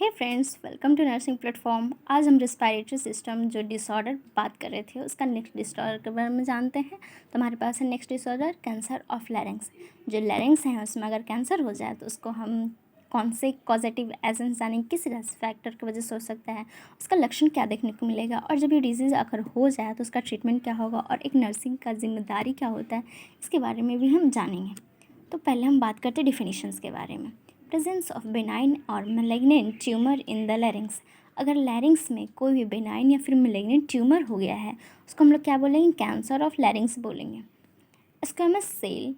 Hey friends, welcome to nursing platform. आज हम respiratory system जो डिसऑर्डर बात कर रहे थे उसका नेक्स्ट डिसऑर्डर के बारे में जानते हैं। तो हमारे पास है नेक्स्ट डिसऑर्डर कैंसर ऑफ लैरिंग्स। जो लैरिंग्स हैं उसमें अगर कैंसर हो जाए तो उसको हम कौन से कॉजेटिव एजेंट्स यानी किस रिस्क फैक्टर की वजह से हो सकता है, उसका लक्षण क्या देखने को मिलेगा, और जब ये डिजीज़ अगर हो जाए तो उसका ट्रीटमेंट क्या होगा और एक नर्सिंग का जिम्मेदारी क्या होता है, इसके बारे में भी हम जानेंगे। तो पहले हम बात करते हैं डिफिनीशंस के बारे में। प्रेजेंस ऑफ बेनाइन और malignant tumour in the larynx. अगर लैरिंग्स में कोई भी बेनाइन या फिर मेलिग्नेंट ट्यूमर हो गया है उसको हम लोग क्या बोलेंगे, कैंसर ऑफ लैरिंग्स बोलेंगे। Squamous cell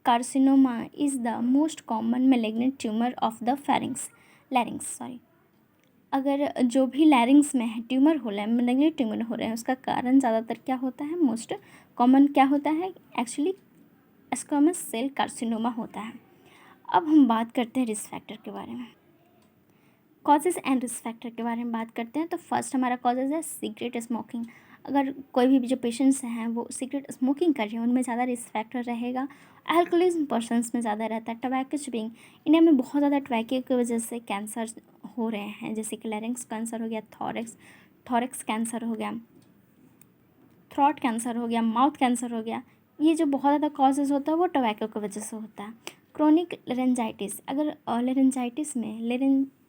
carcinoma is the most common malignant tumour of the larynx. अगर जो भी लैरिंग्स में है ट्यूमर हो रहा है, मेलिग्नेंट ट्यूमर हो रहे हैं, उसका कारण ज़्यादातर क्या होता है, मोस्ट कॉमन क्या होता है, एक्चुअली स्क्वैमस सेल कार्सिनोमा होता है। अब हम बात करते हैं रिस्क फैक्टर के बारे में, कॉजेज़ एंड रिस्क फैक्टर के बारे में बात करते हैं। तो फर्स्ट हमारा कॉजेज़ है सिगरेट स्मोकिंग। अगर कोई भी जो पेशेंट्स हैं वो सिगरेट स्मोकिंग कर रहे हैं उनमें ज़्यादा रिस्क फैक्टर रहेगा। अल्कोहलिज्म पर्सनस में ज़्यादा रहता है। टबैको चिपिंग, इंडिया में बहुत ज़्यादा टबैको की वजह से कैंसर हो रहे हैं, जैसे कि लैरिंक्स कैंसर हो गया, थॉरेक्स कैंसर हो गया, थ्रॉट कैंसर हो गया, माउथ कैंसर हो गया। ये जो बहुत ज़्यादा कॉजेज़ होता है वो टबैको की वजह से होता है। क्रोनिक लेरेंजाइटिस, अगर लेरेंजाइटिस में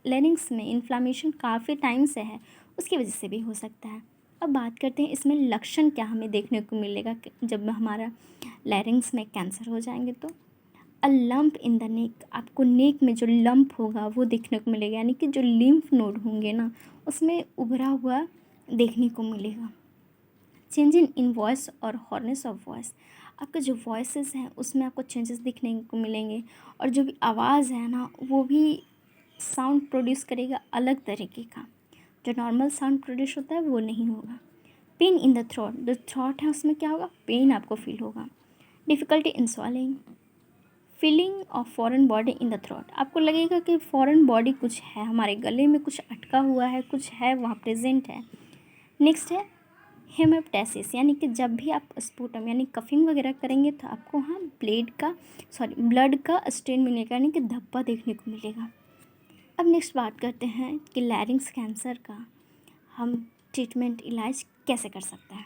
लेरिंग्स में इन्फ्लामेशन काफ़ी टाइम से है उसकी वजह से भी हो सकता है। अब बात करते हैं इसमें लक्षण क्या हमें देखने को मिलेगा जब हमारा लैरिंग्स में कैंसर हो जाएंगे। तो अ लंप इन द नेक, आपको नेक में जो लंप होगा वो देखने को मिलेगा, यानी कि जो लिम्फ नोड होंगे ना उसमें उभरा हुआ देखने को मिलेगा। चेंज इन वॉइस और हॉर्नेस ऑफ वॉइस, आपके जो वॉइसेस हैं उसमें आपको चेंजेस दिखने को मिलेंगे, और जो भी आवाज़ है ना वो भी साउंड प्रोड्यूस करेगा अलग तरीके का, जो नॉर्मल साउंड प्रोड्यूस होता है वो नहीं होगा। पेन इन द थ्रोट, जो थ्रोट है उसमें क्या होगा, पेन आपको फील होगा। Difficulty in swallowing, feeling of foreign body in the throat, आपको लगेगा कि फॉरेन बॉडी कुछ है, हमारे गले में कुछ अटका हुआ है, कुछ है वहाँ प्रेजेंट है। नेक्स्ट है हेमेप्टाइसिस, यानी कि जब भी आप स्पूटम यानी कफिंग वगैरह करेंगे तो आपको वहाँ ब्लड का स्टेन मिलेगा, यानी कि धब्बा देखने को मिलेगा। अब नेक्स्ट बात करते हैं कि लैरिंग्स कैंसर का हम ट्रीटमेंट इलाज कैसे कर सकते हैं।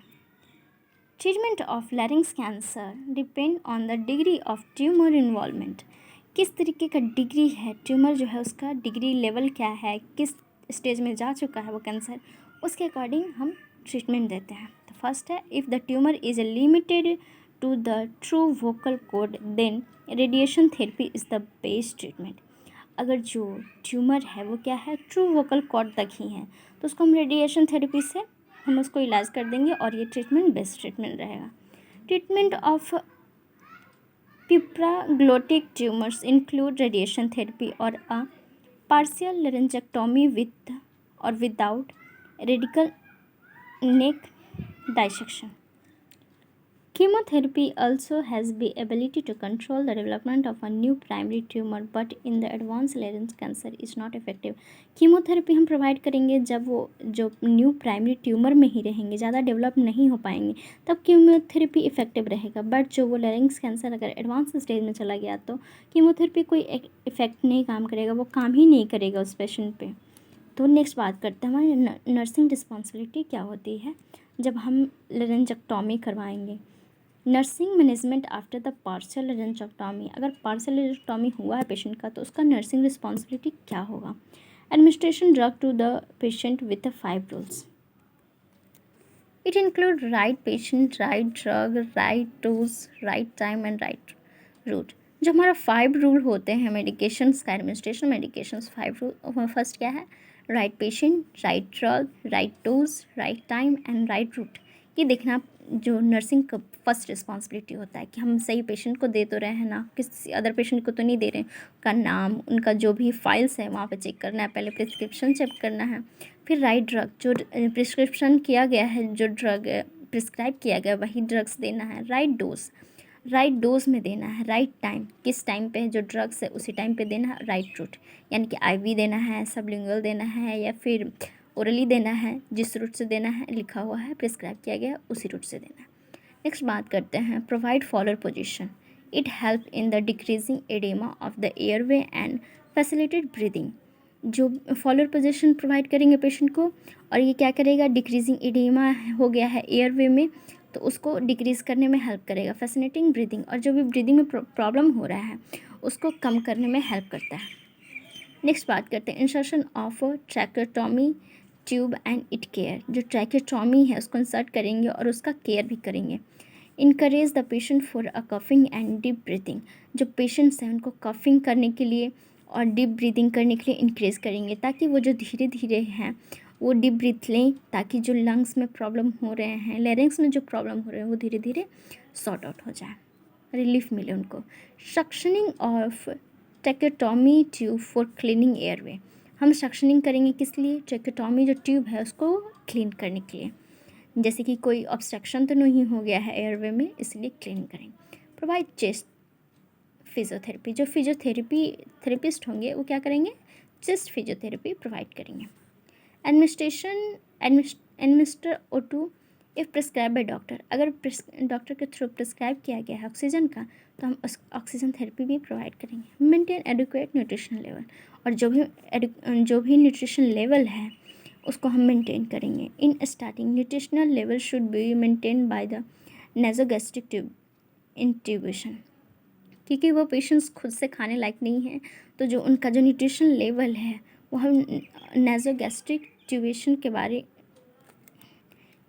Treatment of लैरिंग्स cancer depend on the degree of tumour involvement, किस तरीके का डिग्री है ट्यूमर जो है उसका डिग्री लेवल क्या है, किस स्टेज में जा चुका है वो कैंसर, उसके अकॉर्डिंग हम ट्रीटमेंट देते हैं। तो फर्स्ट है, if the tumour is limited to the true vocal cord then radiation therapy is the best treatment. अगर जो ट्यूमर है वो क्या है, ट्रू वोकल कॉर्ड तक ही है, तो उसको हम रेडिएशन थेरेपी से हम उसको इलाज कर देंगे और ये ट्रीटमेंट बेस्ट ट्रीटमेंट रहेगा। Treatment of supraglottic tumours include radiation therapy और अ पार्शियल लेरेंजेक्टोमी विथ और without radical neck dissection. Chemotherapy also has the ability to control the development of a new primary tumor, but in the advanced larynx cancer is not effective. Chemotherapy हम provide करेंगे जब वो जो new primary tumour में ही रहेंगे, ज़्यादा develop नहीं हो पाएंगे, तब कीमोथेरेपी इफेक्टिव रहेगा। बट जो वो लैरिंक्स कैंसर अगर एडवांस स्टेज में चला गया तो कीमोथेरेपी कोई इफेक्ट नहीं काम करेगा, वो काम ही नहीं करेगा उस पेशेंट पे। तो नेक्स्ट बात करते हैं हमारी नर्सिंग रिस्पॉन्सिबिलिटी क्या होती है जब हम लेरेंजेक्टोमी करवाएंगे। Nursing management after the partial laryngectomy, अगर पार्शियल लेरेंजेक्टोमी हुआ है पेशेंट का तो उसका नर्सिंग रिस्पॉन्सिबिलिटी क्या होगा। Administration drug to the patient with 5 rules, it include right patient, right drug, right dose, right time and right route. जो हमारा 5 रूल होते हैं मेडिकेशंस का, एडमिनिस्ट्रेशन मेडिकेशंस 5 रूल, फर्स्ट क्या है, right patient, right drug, right dose, right time and right route. ये देखना जो नर्सिंग का फर्स्ट रिस्पॉन्सिबिलिटी होता है कि हम सही पेशेंट को दे तो रहे हैं ना, किसी अदर पेशेंट को तो नहीं दे रहे हैं। उनका नाम, उनका जो भी फाइल्स है वहाँ पे चेक करना है, पहले प्रिस्क्रिप्शन चेक करना है, फिर राइट ड्रग, जो प्रिस्क्रिप्शन किया गया है, जो ड्रग प्रिस्क्राइब किया गया वही ड्रग्स देना है, राइट डोज में देना है, राइट टाइम, किस टाइम पे जो ड्रग्स है उसी टाइम पे देना है, राइट रूट यानी कि आईवी देना है, सबलिंगुअल देना है या फिर ओरली देना है, जिस रूट से देना है लिखा हुआ है प्रिस्क्राइब किया गया उसी रूट से देना है। नेक्स्ट बात करते हैं provide follower position, it help in the decreasing oedema of the airway and facilitate breathing. जो फॉलोअर पोजीशन प्रोवाइड करेंगे पेशेंट को, और ये क्या करेगा, डिक्रीजिंग एडिमा हो गया है एयरवे में तो उसको डिक्रीज़ करने में हेल्प करेगा। फैसिनेटिंग ब्रीदिंग, और जो भी ब्रीदिंग में प्रॉब्लम हो रहा है उसको कम करने में हेल्प करता है। नेक्स्ट बात करते हैं insertion of tracheotomy tube and it care. जो ट्रैकेटोमी है उसको इंसर्ट करेंगे और उसका केयर भी करेंगे। Encourage the patient for a coughing and deep breathing. जो पेशेंट्स हैं उनको कफिंग करने के लिए और डीप ब्रीदिंग करने के लिए इंक्रेज करेंगे, ताकि वो जो धीरे धीरे हैं वो डीप ब्रीथ लें, ताकि जो लंग्स में प्रॉब्लम हो रहे हैं, लैरिंग्स में जो प्रॉब्लम हो रहे हैं वो धीरे धीरे सॉर्ट आउट हो जाए, रिलीफ मिले उनको। Suctioning of tracheotomy tube for cleaning airway. हम सक्शनिंग करेंगे किस लिए, ट्रैकेटोमी जो ट्यूब है उसको क्लीन करने के लिए, जैसे कि कोई ऑब्स्ट्रक्शन तो नहीं हो गया है एयरवे में, इसलिए क्लीन करेंगे। Provide chest physiotherapy. जो थेरेपिस्ट होंगे वो क्या करेंगे, चेस्ट फिजियोथेरेपी प्रोवाइड करेंगे। Administer O2 if prescribe by doctor. अगर डॉक्टर के थ्रू प्रिस्क्राइब किया गया है ऑक्सीजन का तो हम ऑक्सीजन थेरेपी भी प्रोवाइड करेंगे। मेंटेन एडिक्वेट न्यूट्रिशन लेवल, और जो भी न्यूट्रिशन लेवल है उसको हम मेंटेन करेंगे। In starting nutritional level should be maintain by the nasogastric tube intubation, क्योंकि वो पेशेंट्स खुद से खाने लायक नहीं हैं, तो जो उनका जो न्यूट्रिशन लेवल है वो हम नेजोगैस्ट्रिक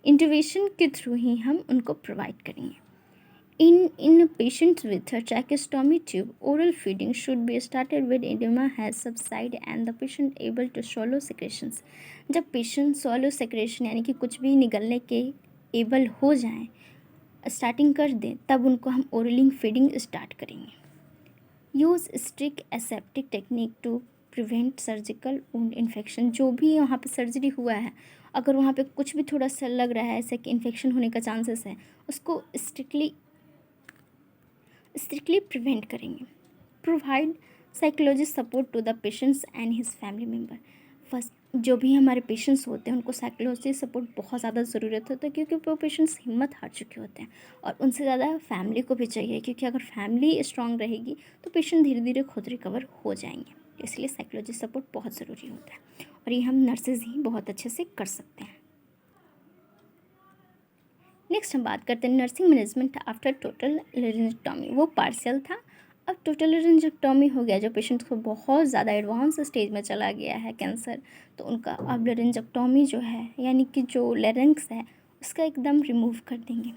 इंट्यूबेशन के थ्रू ही हम उनको प्रोवाइड करेंगे। In patients with tracheostomy tube oral feeding should be started with oedema has subside and the patient able to swallow secretions। जब पेशेंट swallow secretion यानी कि कुछ भी निगलने के एबल हो जाएं, स्टार्टिंग कर दें, तब उनको हम ओरलिंग फीडिंग स्टार्ट करेंगे। Use strict aseptic technique to prevent surgical wound infection. जो भी वहाँ पे सर्जरी हुआ है, अगर वहाँ पे कुछ भी थोड़ा सा लग रहा है ऐसे कि इन्फेक्शन होने का चांसेस है, उसको स्ट्रिक्टली प्रिवेंट करेंगे। Provide psychologist support to the patients and his family member. First, जो भी हमारे पेशेंट्स होते हैं उनको साइकोलॉजिस्ट सपोर्ट बहुत ज़्यादा ज़रूरत होता है, क्योंकि वो पेशेंट्स हिम्मत हार चुके होते हैं, और उनसे ज़्यादा फैमिली को भी चाहिए, क्योंकि अगर फैमिली स्ट्रांग रहेगी तो पेशेंट धीरे धीरे खुद रिकवर हो जाएंगे। इसलिए साइकोलॉजिस्ट सपोर्ट बहुत ज़रूरी होता है, और ये हम नर्सेज ही बहुत अच्छे से कर सकते हैं। नेक्स्ट हम बात करते हैं नर्सिंग मैनेजमेंट आफ्टर टोटल लेरिंजेक्टोमी। वो पार्शियल था, अब टोटल लेरिंजेक्टोमी हो गया। जो पेशेंट को बहुत ज़्यादा एडवांस स्टेज में चला गया है कैंसर, तो उनका अब लेरिंजेक्टोमी जो है, यानी कि जो लेरिंग्स है उसका एकदम रिमूव कर देंगे।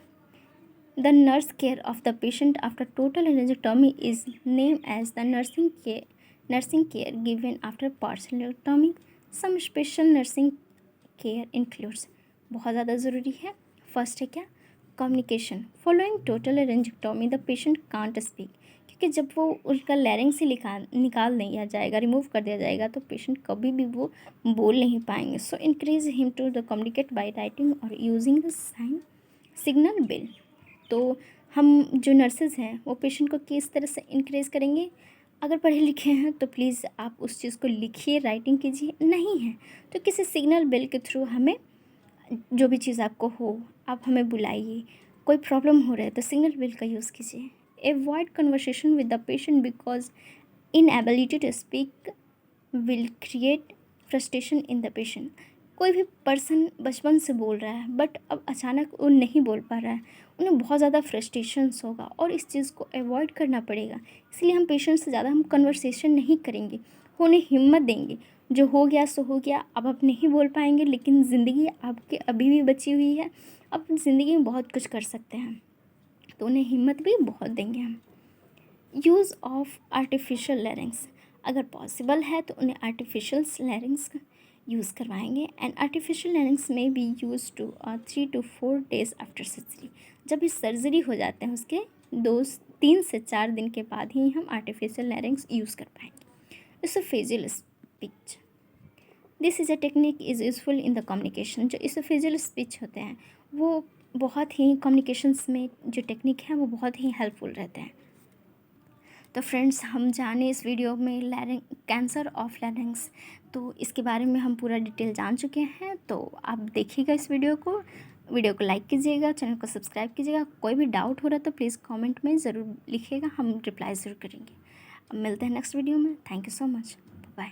The nurse care of the patient after total laryngectomy is name as the nursing care given after partial laryngectomy. Some special nursing care includes, बहुत ज़्यादा ज़रूरी है। फर्स्ट है क्या, communication. Following total laryngectomy the patient can't speak, क्योंकि जब वो उनका लैरिंग से निकाल दिया जाएगा, रिमूव कर दिया जाएगा, तो पेशेंट कभी भी वो बोल नहीं पाएंगे। So increase him to the communicate by writing और यूजिंग द सिग्नल बिल। तो हम जो नर्सेज हैं वो पेशेंट को किस तरह से इंक्रेज करेंगे, अगर पढ़े लिखे हैं तो प्लीज़ आप उस चीज़ को लिखिए, राइटिंग कीजिए, नहीं है तो किसी सिग्नल बिल के थ्रू हमें जो भी चीज़ आपको हो आप हमें बुलाइए। कोई प्रॉब्लम हो रहा है तो सिग्नल बिल का यूज़ कीजिए। Avoid conversation with the patient because inability to speak will create frustration in the patient. कोई भी पर्सन बचपन से बोल रहा है बट अब अचानक वो नहीं बोल पा रहा है, उन्हें बहुत ज़्यादा फ्रस्ट्रेशंस होगा और इस चीज़ को अवॉइड करना पड़ेगा। इसलिए हम पेशेंट से ज़्यादा हम कन्वर्सेशन नहीं करेंगे, उन्हें हिम्मत देंगे। जो हो गया सो हो गया, अब आप नहीं बोल पाएंगे, लेकिन ज़िंदगी आपकी अभी भी बची हुई है, आप ज़िंदगी में बहुत कुछ कर सकते हैं, तो उन्हें हिम्मत भी बहुत देंगे हम। यूज़ ऑफ आर्टिफिशियल लैरिंग्स, अगर पॉसिबल है तो उन्हें आर्टिफिशियल लैरिंग्स यूज़ करवाएंगे। एंड आर्टिफिशियल लैरिंग्स में be use to 3 to 4 days after surgery. जब भी सर्जरी हो जाते हैं उसके 3 से 4 दिन के बाद ही हम आर्टिफिशियल लैरिंग्स यूज़ कर पाएंगे। Oesophageal speech, this is a technique is useful in the communication. जो इसोफेजियल स्पीच होते हैं वो बहुत ही कम्युनिकेशंस में जो टेक्निक है वो बहुत ही हेल्पफुल रहते हैं। तो फ्रेंड्स, हम जाने इस वीडियो में कैंसर ऑफ लैरिंग्स, तो इसके बारे में हम पूरा डिटेल जान चुके हैं। तो आप देखिएगा इस वीडियो को लाइक कीजिएगा, चैनल को सब्सक्राइब कीजिएगा। कोई भी डाउट हो रहा है तो प्लीज़ कमेंट में ज़रूर लिखिएगा, हम रिप्लाई ज़रूर करेंगे। अब मिलते हैं नेक्स्ट वीडियो में। Thank you so much, bye.